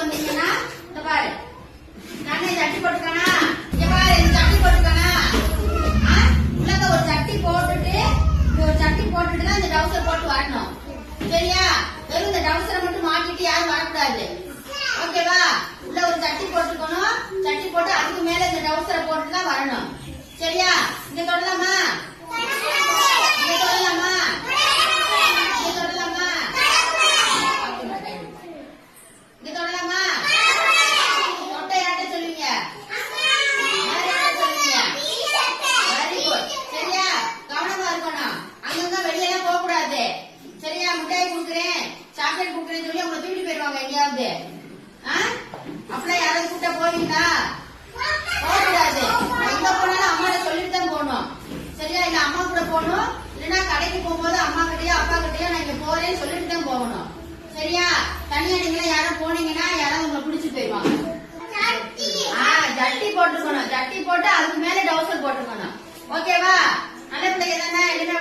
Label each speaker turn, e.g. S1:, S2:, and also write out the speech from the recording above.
S1: வந்தீங்கன்னா இந்த பாரு நானே சட்டி போட்டுக்கனா இங்க பாரு இந்த சட்டி போட்டுக்கனா உள்ளத ஒரு சட்டி போட்டுட்டு தான் இந்த டவுசர் போட்டு வரணும். சரியா? வெறும் இந்த டவுசரை மட்டும் மாட்டிட்டு யாரும் வரக்கூடாது. ஓகேவா? உள்ள ஒரு சட்டி போட்டுக்கணும். சட்டி போட்டு அதுக்கு மேல இந்த டவுசரை போட்டு தான் வரணும். சரியா? இங்க தொடலாமா? இங்க தொடலாமா? இங்க தொடலாமா? இங்க தொடலாமா? தொட்டை யார்ட்ட சொல்லுவீங்க? Very good. சரியா? கவனமா இருக்கணும். அங்கங்க வெளியெல்லாம் போக கூடாது. சரியா? மிட்டாய் கொடுக்குறேன் சாக்லேட் கொடுக்குறேன்னு சொல்லி உங்களை தூக்கிட்டு போயிருவாங்க எங்கேயாவது. அப்படிலாம் யாராவது கூட்ட போவீங்களா? போகக்கூடாது. எங்க போனாலும் அம்மாட்ட சொல்லிட்டு தான் போகணும். சரியா? இல்ல அம்மா கூட போகணும். இல்லைன்னா கடைக்கு போகும்போது அம்மா கிட்டயோ அப்பா கிட்டயோ நான் இங்க போறேன்னு சொல்லிட்டு தான் போகணும். சரியா? தனியா நீங்களா யாரும் போனீங்கன்னா யாராவது உங்களை பிடிச்சு போயிருவாங்க. ஜட்டி போட்டுக்கணும். ஜட்டி போட்டு அதுக்கு மேல டவுசர் போட்டுக்கணும். ஓகேவா? நல்ல பிள்ளைங்க தானே? இல்லைன்னா